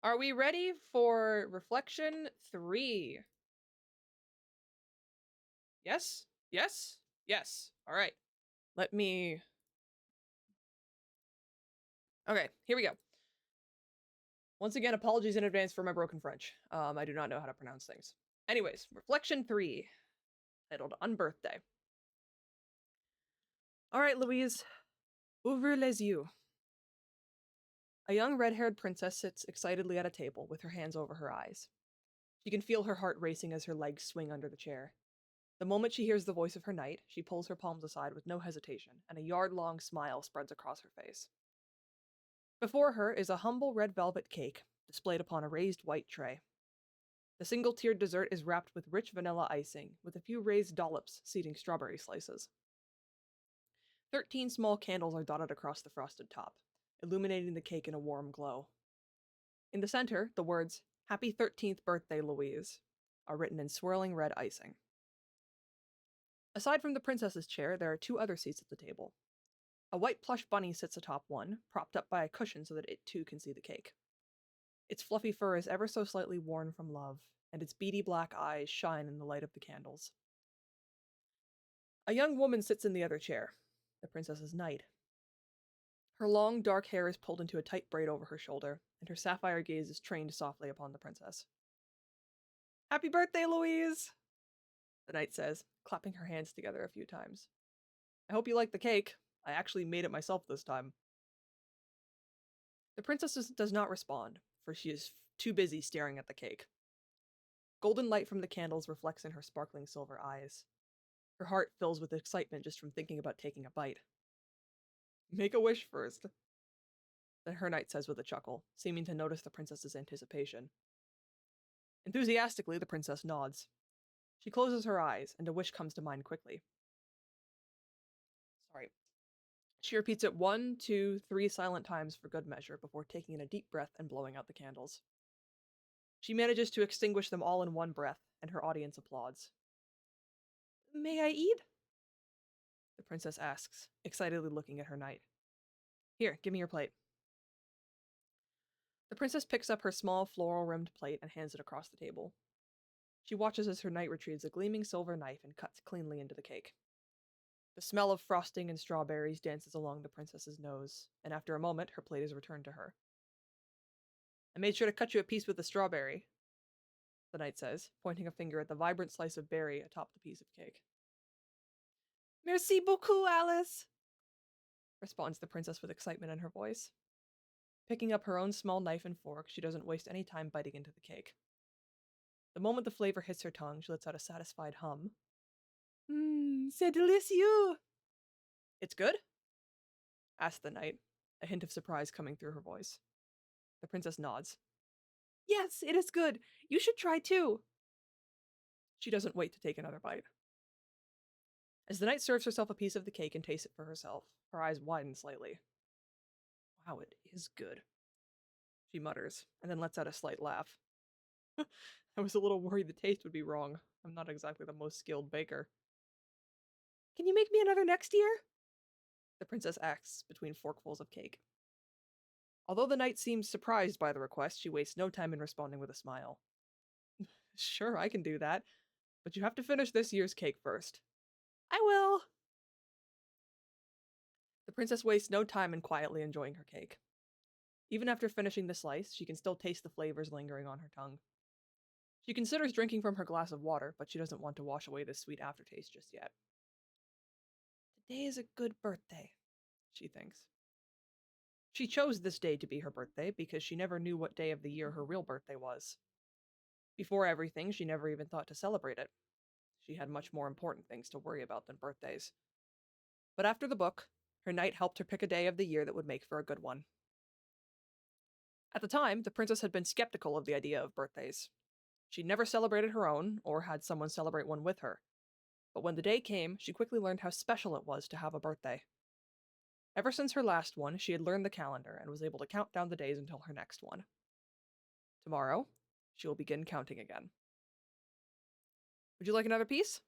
Are we ready for reflection 3? Yes? Yes? Yes. All right. Let me. Okay, here we go. Once again, apologies in advance for my broken French. I do not know how to pronounce things. Anyways, reflection 3, titled Unbirthday. All right, Louise. Ouvre les yeux. A young red-haired princess sits excitedly at a table with her hands over her eyes. She can feel her heart racing as her legs swing under the chair. The moment she hears the voice of her knight, she pulls her palms aside with no hesitation, and a yard-long smile spreads across her face. Before her is a humble red velvet cake, displayed upon a raised white tray. The single-tiered dessert is wrapped with rich vanilla icing, with a few raised dollops seeding strawberry slices. 13 small candles are dotted across the frosted top, illuminating the cake in a warm glow. In the center, the words, "Happy 13th birthday, Louise," are written in swirling red icing. Aside from the princess's chair, there are 2 other seats at the table. A white plush bunny sits atop one, propped up by a cushion so that it too can see the cake. Its fluffy fur is ever so slightly worn from love, and its beady black eyes shine in the light of the candles. A young woman sits in the other chair, the princess's knight. Her long, dark hair is pulled into a tight braid over her shoulder, and her sapphire gaze is trained softly upon the princess. "Happy birthday, Louise!" the knight says, clapping her hands together a few times. "I hope you like the cake. I actually made it myself this time." The princess does not respond, for she is too busy staring at the cake. Golden light from the candles reflects in her sparkling silver eyes. Her heart fills with excitement just from thinking about taking a bite. "Make a wish first," her knight says with a chuckle, seeming to notice the princess's anticipation. Enthusiastically, the princess nods. She closes her eyes, and a wish comes to mind quickly. She repeats it 1, 2, 3 silent times for good measure before taking in a deep breath and blowing out the candles. She manages to extinguish them all in one breath, and her audience applauds. "May I eat?" the princess asks, excitedly looking at her knight. "Here, give me your plate." The princess picks up her small floral-rimmed plate and hands it across the table. She watches as her knight retrieves a gleaming silver knife and cuts cleanly into the cake. The smell of frosting and strawberries dances along the princess's nose, and after a moment, her plate is returned to her. "I made sure to cut you a piece with the strawberry," the knight says, pointing a finger at the vibrant slice of berry atop the piece of cake. "Merci beaucoup, Alice," responds the princess with excitement in her voice. Picking up her own small knife and fork, she doesn't waste any time biting into the cake. The moment the flavor hits her tongue, she lets out a satisfied hum. C'est délicieux!" "It's good?" asked the knight, a hint of surprise coming through her voice. The princess nods. "Yes, it is good. You should try too." She doesn't wait to take another bite. As the knight serves herself a piece of the cake and tastes it for herself, her eyes widen slightly. "Wow, it is good," she mutters, and then lets out a slight laugh. "I was a little worried the taste would be wrong. I'm not exactly the most skilled baker." "Can you make me another next year?" the princess asks between forkfuls of cake. Although the knight seems surprised by the request, she wastes no time in responding with a smile. "Sure, I can do that, but you have to finish this year's cake first." "I will." The princess wastes no time in quietly enjoying her cake. Even after finishing the slice, she can still taste the flavors lingering on her tongue. She considers drinking from her glass of water, but she doesn't want to wash away this sweet aftertaste just yet. "Today is a good birthday," she thinks. She chose this day to be her birthday because she never knew what day of the year her real birthday was. Before everything, she never even thought to celebrate it. She had much more important things to worry about than birthdays. But after the book, her knight helped her pick a day of the year that would make for a good one. At the time, the princess had been skeptical of the idea of birthdays. She'd never celebrated her own, or had someone celebrate one with her. But when the day came, she quickly learned how special it was to have a birthday. Ever since her last one, she had learned the calendar and was able to count down the days until her next one. Tomorrow, she will begin counting again. "Would you like another piece?"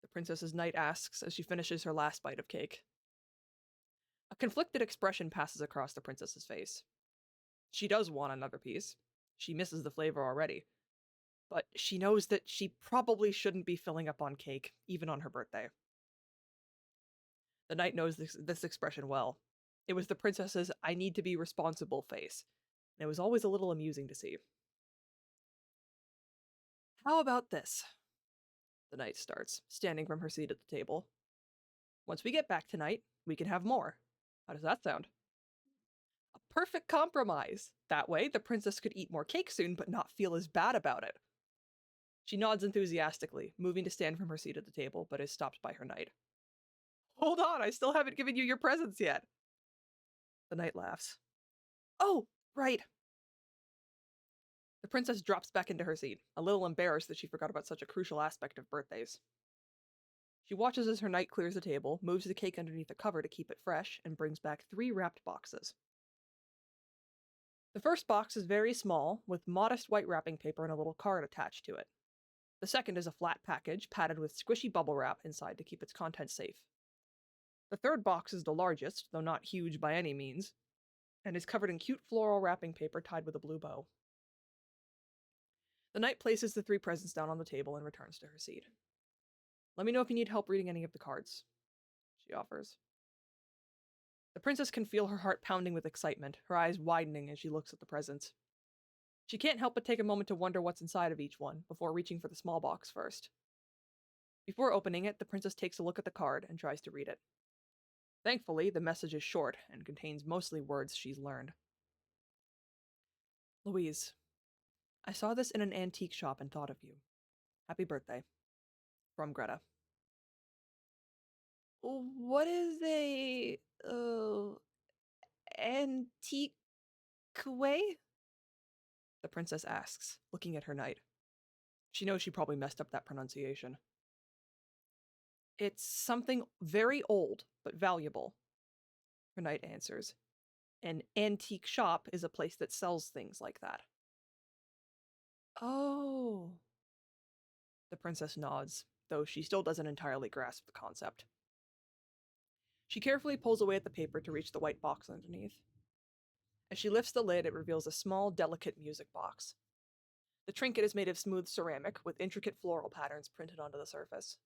the princess's knight asks as she finishes her last bite of cake. A conflicted expression passes across the princess's face. She does want another piece. She misses the flavor already, but she knows that she probably shouldn't be filling up on cake, even on her birthday. The knight knows this expression well. It was the princess's I need to be responsible face, and it was always a little amusing to see. How about this? The knight starts, standing from her seat at the table. Once we get back tonight, we can have more. How does that sound? A perfect compromise. That way, the princess could eat more cake soon but not feel as bad about it. She nods enthusiastically, moving to stand from her seat at the table, but is stopped by her knight. Hold on, I still haven't given you your presents yet. The knight laughs. Oh, right. The princess drops back into her seat, a little embarrassed that she forgot about such a crucial aspect of birthdays. She watches as her knight clears the table, moves the cake underneath a cover to keep it fresh, and brings back 3 wrapped boxes. The first box is very small, with modest white wrapping paper and a little card attached to it. The second is a flat package, padded with squishy bubble wrap inside to keep its contents safe. The third box is the largest, though not huge by any means, and is covered in cute floral wrapping paper tied with a blue bow. The knight places the 3 presents down on the table and returns to her seat. Let me know if you need help reading any of the cards, she offers. The princess can feel her heart pounding with excitement, her eyes widening as she looks at the presents. She can't help but take a moment to wonder what's inside of each one, before reaching for the small box first. Before opening it, the princess takes a look at the card and tries to read it. Thankfully, the message is short and contains mostly words she's learned. Louise, I saw this in an antique shop and thought of you. Happy birthday. From Greta. What is a antique way? The princess asks, looking at her knight. She knows she probably messed up that pronunciation. It's something very old, but valuable, her knight answers. An antique shop is a place that sells things like that. Oh. The princess nods, though she still doesn't entirely grasp the concept. She carefully pulls away at the paper to reach the white box underneath. As she lifts the lid, it reveals a small, delicate music box. The trinket is made of smooth ceramic, with intricate floral patterns printed onto the surface.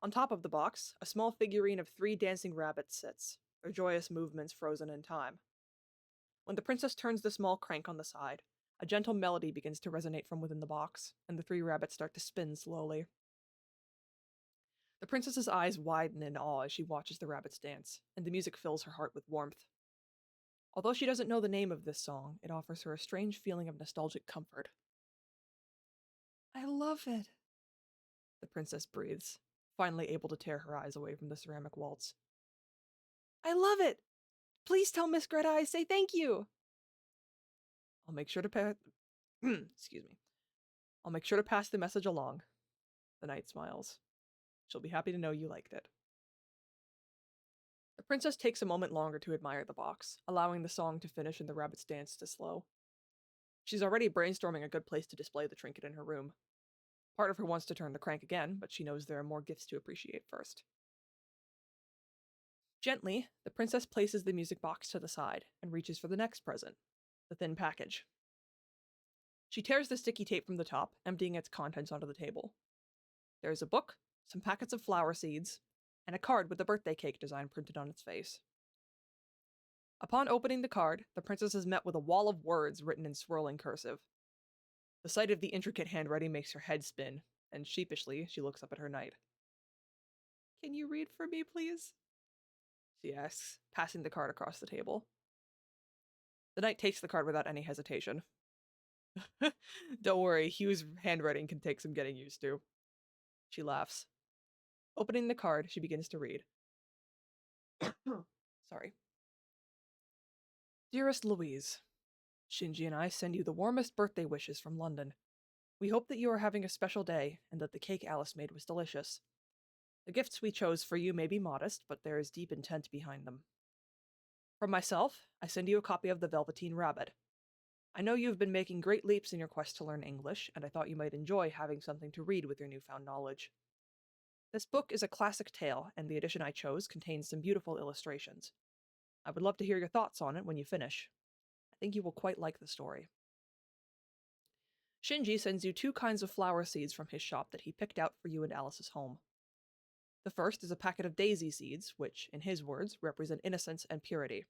On top of the box, a small figurine of 3 dancing rabbits sits, their joyous movements frozen in time. When the princess turns the small crank on the side, a gentle melody begins to resonate from within the box, and the 3 rabbits start to spin slowly. The princess's eyes widen in awe as she watches the rabbits dance, and the music fills her heart with warmth. Although she doesn't know the name of this song, it offers her a strange feeling of nostalgic comfort. I love it, the princess breathes, finally able to tear her eyes away from the ceramic waltz. I love it! Please tell Miss Greta I say thank you! I'll make sure to excuse me. I'll make sure to pass the message along. The knight smiles. She'll be happy to know you liked it. The princess takes a moment longer to admire the box, allowing the song to finish and the rabbit's dance to slow. She's already brainstorming a good place to display the trinket in her room. Part of her wants to turn the crank again, but she knows there are more gifts to appreciate first. Gently, the princess places the music box to the side and reaches for the next present, the thin package. She tears the sticky tape from the top, emptying its contents onto the table. There is a book, some packets of flower seeds, and a card with the birthday cake design printed on its face. Upon opening the card, the princess is met with a wall of words written in swirling cursive. The sight of the intricate handwriting makes her head spin, and sheepishly, she looks up at her knight. Can you read for me, please? She asks, passing the card across the table. The knight takes the card without any hesitation. Don't worry, Hugh's handwriting can take some getting used to. She laughs. Opening the card, she begins to read. Sorry. Dearest Louise, Shinji and I send you the warmest birthday wishes from London. We hope that you are having a special day, and that the cake Alice made was delicious. The gifts we chose for you may be modest, but there is deep intent behind them. From myself, I send you a copy of The Velveteen Rabbit. I know you have been making great leaps in your quest to learn English, and I thought you might enjoy having something to read with your newfound knowledge. This book is a classic tale, and the edition I chose contains some beautiful illustrations. I would love to hear your thoughts on it when you finish. I think you will quite like the story. Shinji sends you 2 kinds of flower seeds from his shop that he picked out for you and Alice's home. The first is a packet of daisy seeds, which, in his words, represent innocence and purity.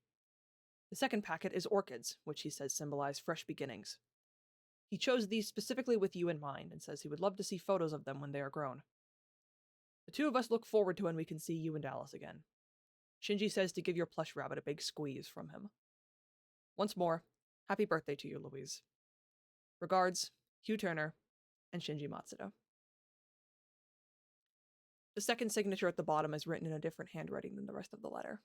The second packet is orchids, which he says symbolize fresh beginnings. He chose these specifically with you in mind and says he would love to see photos of them when they are grown. The 2 of us look forward to when we can see you and Alice again. Shinji says to give your plush rabbit a big squeeze from him. Once more, happy birthday to you, Louise. Regards, Hugh Turner and Shinji Matsuda. The second signature at the bottom is written in a different handwriting than the rest of the letter.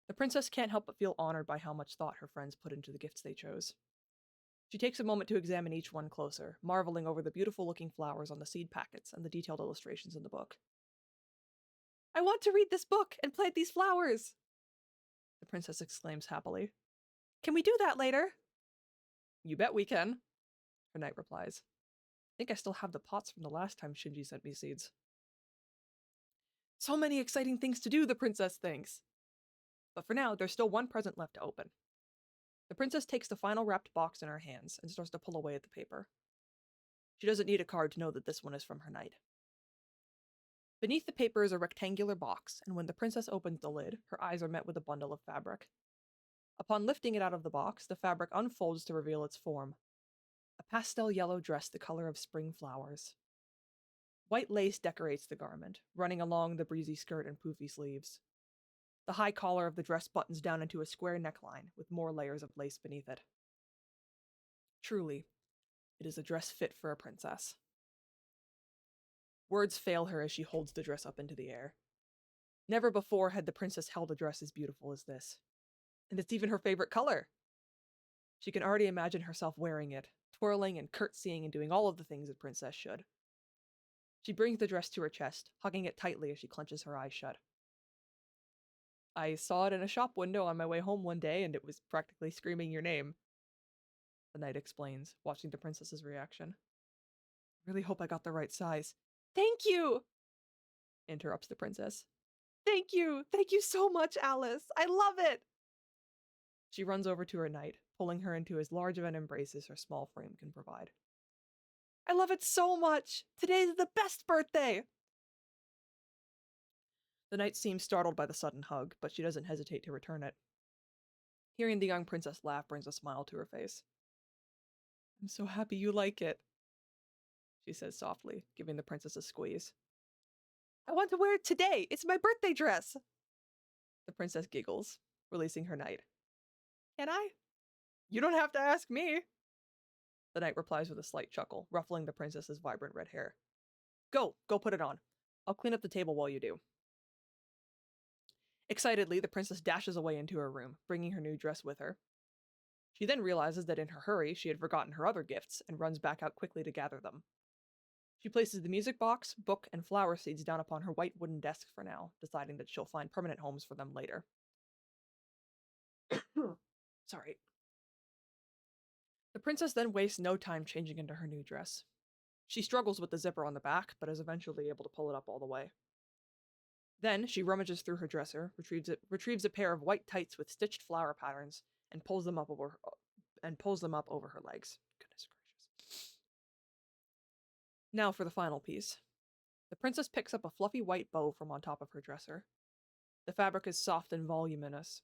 The princess can't help but feel honored by how much thought her friends put into the gifts they chose. She takes a moment to examine each one closer, marveling over the beautiful-looking flowers on the seed packets and the detailed illustrations in the book. I want to read this book and plant these flowers! The princess exclaims happily. Can we do that later? You bet we can, her knight replies. I think I still have the pots from the last time Shinji sent me seeds. So many exciting things to do, the princess thinks. But for now, there's still one present left to open. The princess takes the final wrapped box in her hands and starts to pull away at the paper. She doesn't need a card to know that this one is from her knight. Beneath the paper is a rectangular box, and when the princess opens the lid, her eyes are met with a bundle of fabric. Upon lifting it out of the box, the fabric unfolds to reveal its form. A pastel yellow dress the color of spring flowers. White lace decorates the garment, running along the breezy skirt and poofy sleeves. The high collar of the dress buttons down into a square neckline, with more layers of lace beneath it. Truly, it is a dress fit for a princess. Words fail her as she holds the dress up into the air. Never before had the princess held a dress as beautiful as this. And it's even her favorite color. She can already imagine herself wearing it, twirling and curtsying and doing all of the things a princess should. She brings the dress to her chest, hugging it tightly as she clenches her eyes shut. I saw it in a shop window on my way home one day, and it was practically screaming your name, the knight explains, watching the princess's reaction. I really hope I got the right size. Thank you! Interrupts the princess. Thank you! Thank you so much, Alice! I love it! She runs over to her knight, pulling her into as large of an embrace as her small frame can provide. I love it so much! Today's the best birthday! The knight seems startled by the sudden hug, but she doesn't hesitate to return it. Hearing the young princess laugh brings a smile to her face. I'm so happy you like it, she says softly, giving the princess a squeeze. I want to wear it today! It's my birthday dress! The princess giggles, releasing her knight. Can I? You don't have to ask me! The knight replies with a slight chuckle, ruffling the princess's vibrant red hair. Go put it on. I'll clean up the table while you do. Excitedly, the princess dashes away into her room, bringing her new dress with her. She then realizes that in her hurry, she had forgotten her other gifts and runs back out quickly to gather them. She places the music box, book, and flower seeds down upon her white wooden desk for now, deciding that she'll find permanent homes for them later. Sorry. The princess then wastes no time changing into her new dress. She struggles with the zipper on the back, but is eventually able to pull it up all the way. Then she rummages through her dresser, retrieves a pair of white tights with stitched flower patterns, and pulls them up over her legs. Goodness gracious. Now for the final piece. The princess picks up a fluffy white bow from on top of her dresser. The fabric is soft and voluminous,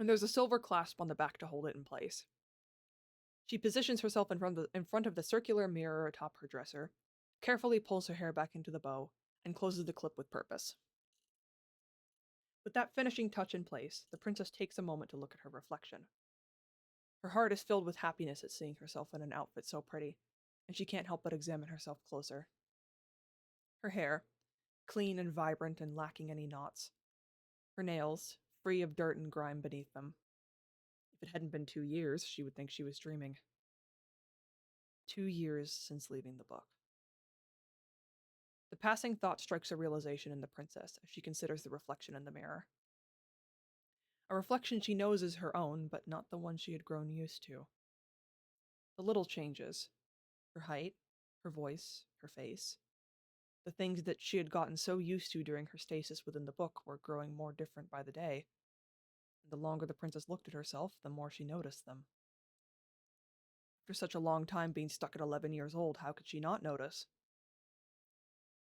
and there's a silver clasp on the back to hold it in place. She positions herself in front of the circular mirror atop her dresser, carefully pulls her hair back into the bow, and closes the clip with purpose. With that finishing touch in place, the princess takes a moment to look at her reflection. Her heart is filled with happiness at seeing herself in an outfit so pretty, and she can't help but examine herself closer. Her hair, clean and vibrant and lacking any knots. Her nails, free of dirt and grime beneath them. If it hadn't been 2 years, she would think she was dreaming. 2 years since leaving the book. The passing thought strikes a realization in the princess as she considers the reflection in the mirror. A reflection she knows is her own, but not the one she had grown used to. The little changes. Her height, her voice, her face. The things that she had gotten so used to during her stasis within the book were growing more different by the day. The longer the princess looked at herself, the more she noticed them. After such a long time being stuck at 11 years old, how could she not notice?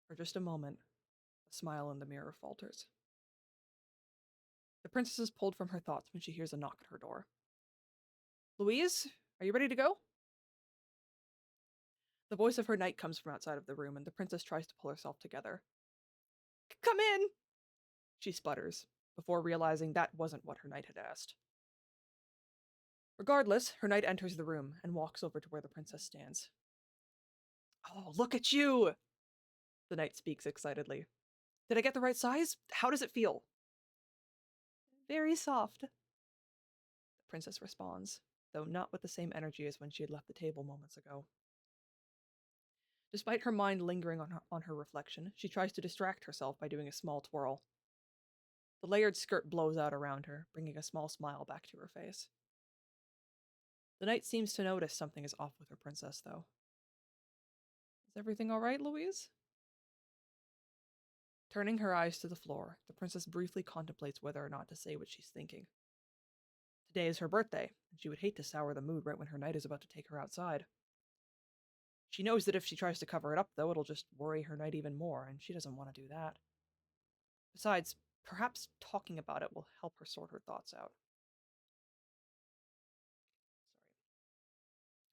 For just a moment, a smile in the mirror falters. The princess is pulled from her thoughts when she hears a knock at her door. Louise, are you ready to go? The voice of her knight comes from outside of the room, and the princess tries to pull herself together. Come in, she sputters, before realizing that wasn't what her knight had asked. Regardless, her knight enters the room and walks over to where the princess stands. Oh, look at you! The knight speaks excitedly. Did I get the right size? How does it feel? Very soft, the princess responds, though not with the same energy as when she had left the table moments ago. Despite her mind lingering on her reflection, she tries to distract herself by doing a small twirl. The layered skirt blows out around her, bringing a small smile back to her face. The knight seems to notice something is off with her princess, though. Is everything all right, Louise? Turning her eyes to the floor, the princess briefly contemplates whether or not to say what she's thinking. Today is her birthday, and she would hate to sour the mood right when her knight is about to take her outside. She knows that if she tries to cover it up, though, it'll just worry her knight even more, and she doesn't want to do that. Besides, perhaps talking about it will help her sort her thoughts out.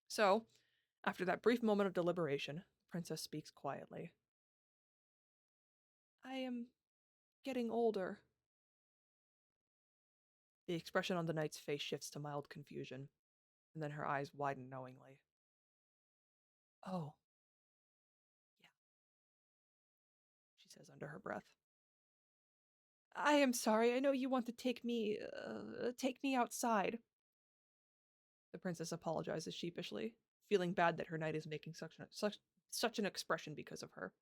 So, after that brief moment of deliberation, the princess speaks quietly. I am getting older. The expression on the knight's face shifts to mild confusion, and then her eyes widen knowingly. Oh, yeah, she says under her breath. I am sorry. I know you want to take me outside. The princess apologizes sheepishly, feeling bad that her knight is making such an expression because of her.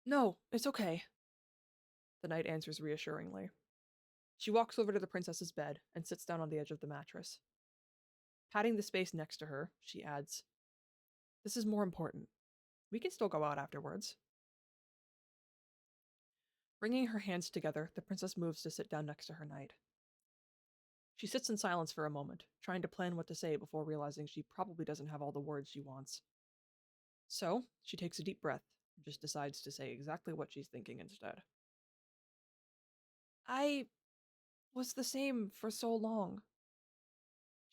No, it's okay, the knight answers reassuringly. She walks over to the princess's bed and sits down on the edge of the mattress. Patting the space next to her, she adds, This is more important. We can still go out afterwards. Bringing her hands together, the princess moves to sit down next to her knight. She sits in silence for a moment, trying to plan what to say before realizing she probably doesn't have all the words she wants. So, she takes a deep breath and just decides to say exactly what she's thinking instead. I was the same for so long,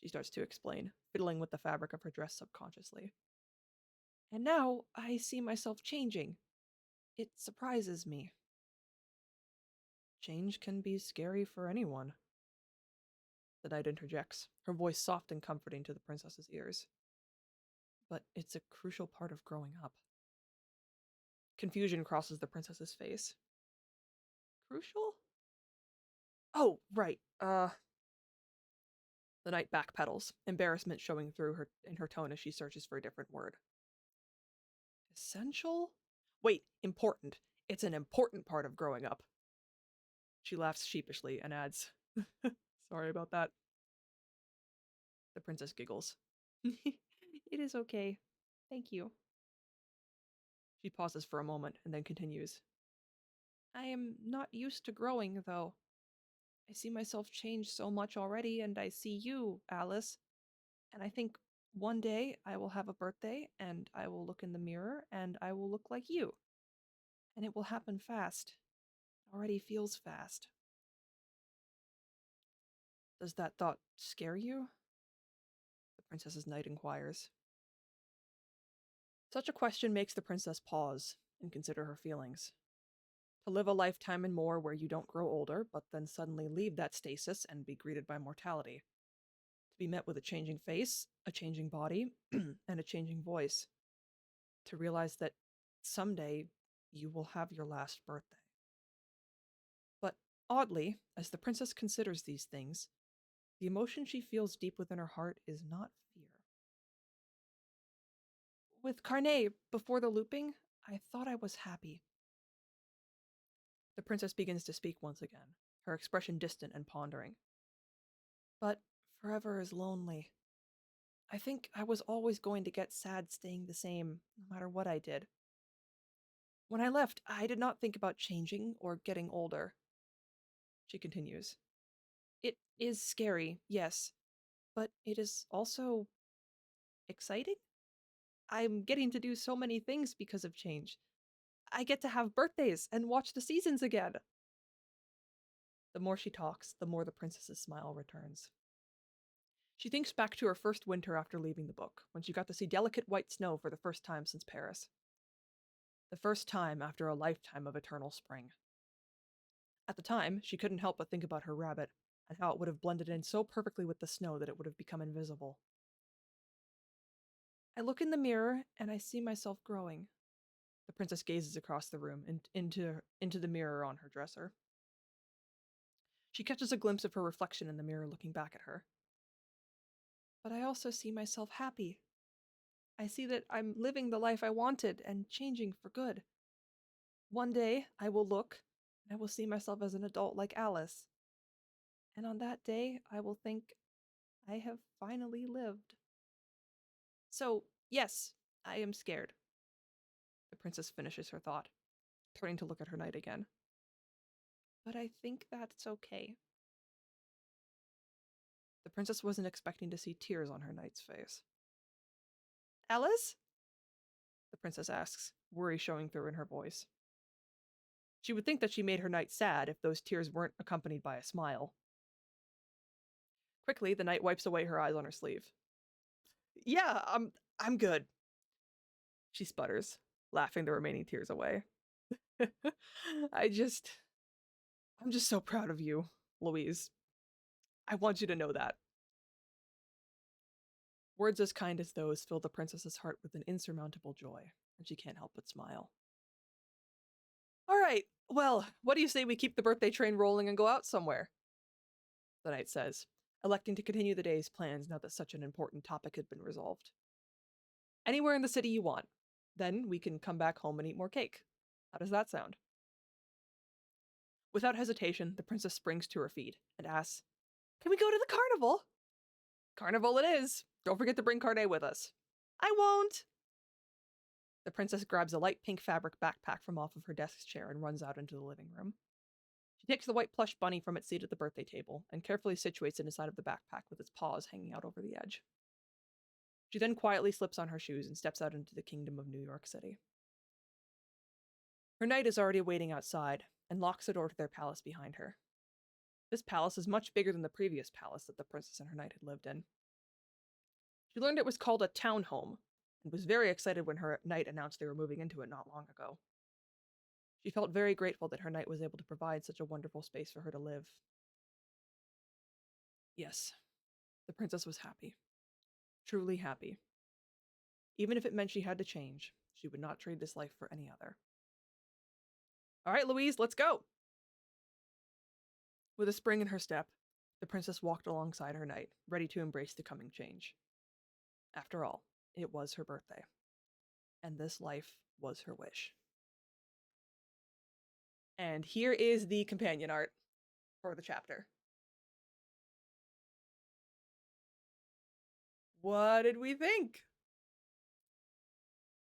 she starts to explain, fiddling with the fabric of her dress subconsciously. And now I see myself changing. It surprises me. Change can be scary for anyone, the knight interjects, her voice soft and comforting to the princess's ears. But it's a crucial part of growing up. Confusion crosses the princess's face. Crucial? Oh, right. The knight backpedals, embarrassment showing through her in her tone as she searches for a different word. Essential? Wait, important. It's an important part of growing up. She laughs sheepishly and adds, Sorry about that. The princess giggles. It is okay. Thank you. She pauses for a moment and then continues. I am not used to growing, though. I see myself change so much already, and I see you, Alice. And I think one day I will have a birthday, and I will look in the mirror, and I will look like you. And it will happen fast. It already feels fast. Does that thought scare you? The princess's knight inquires. Such a question makes the princess pause and consider her feelings. To live a lifetime and more where you don't grow older, but then suddenly leave that stasis and be greeted by mortality. To be met with a changing face, a changing body, and a changing voice. To realize that someday you will have your last birthday. But oddly, as the princess considers these things, the emotion she feels deep within her heart is not fear. With Carnet, before the looping, I thought I was happy. The princess begins to speak once again, her expression distant and pondering. But forever is lonely. I think I was always going to get sad staying the same, no matter what I did. When I left, I did not think about changing or getting older. She continues. It is scary, yes, but it is also exciting. I'm getting to do so many things because of change. I get to have birthdays and watch the seasons again. The more she talks, the more the princess's smile returns. She thinks back to her first winter after leaving the book, when she got to see delicate white snow for the first time since Paris. The first time after a lifetime of eternal spring. At the time, she couldn't help but think about her rabbit, and how it would have blended in so perfectly with the snow that it would have become invisible. I look in the mirror, and I see myself growing. The princess gazes across the room and into the mirror on her dresser. She catches a glimpse of her reflection in the mirror looking back at her. But I also see myself happy. I see that I'm living the life I wanted and changing for good. One day, I will look, and I will see myself as an adult like Alice. And on that day, I will think, I have finally lived. So, yes, I am scared. The princess finishes her thought, turning to look at her knight again. But I think that's okay. The princess wasn't expecting to see tears on her knight's face. Alice? The princess asks, worry showing through in her voice. She would think that she made her knight sad if those tears weren't accompanied by a smile. Quickly, the knight wipes away her eyes on her sleeve. Yeah, I'm good. She sputters, laughing the remaining tears away. I'm just so proud of you, Louise. I want you to know that. Words as kind as those fill the princess's heart with an insurmountable joy, and she can't help but smile. All right, well, what do you say we keep the birthday train rolling and go out somewhere? The knight says, electing to continue the day's plans now that such an important topic had been resolved. Anywhere in the city you want. Then we can come back home and eat more cake. How does that sound? Without hesitation, the princess springs to her feet and asks, Can we go to the carnival? Carnival it is. Don't forget to bring Carnet with us. I won't. The princess grabs a light pink fabric backpack from off of her desk chair and runs out into the living room. She takes the white plush bunny from its seat at the birthday table and carefully situates it inside of the backpack with its paws hanging out over the edge. She then quietly slips on her shoes and steps out into the kingdom of New York City. Her knight is already waiting outside and locks the door to their palace behind her. This palace is much bigger than the previous palace that the princess and her knight had lived in. She learned it was called a townhome and was very excited when her knight announced they were moving into it not long ago. She felt very grateful that her knight was able to provide such a wonderful space for her to live. Yes, the princess was happy. Truly happy. Even if it meant she had to change, she would not trade this life for any other. All right, Louise, let's go! With a spring in her step, the princess walked alongside her knight, ready to embrace the coming change. After all, it was her birthday, and this life was her wish. And here is the companion art for the chapter. What did we think?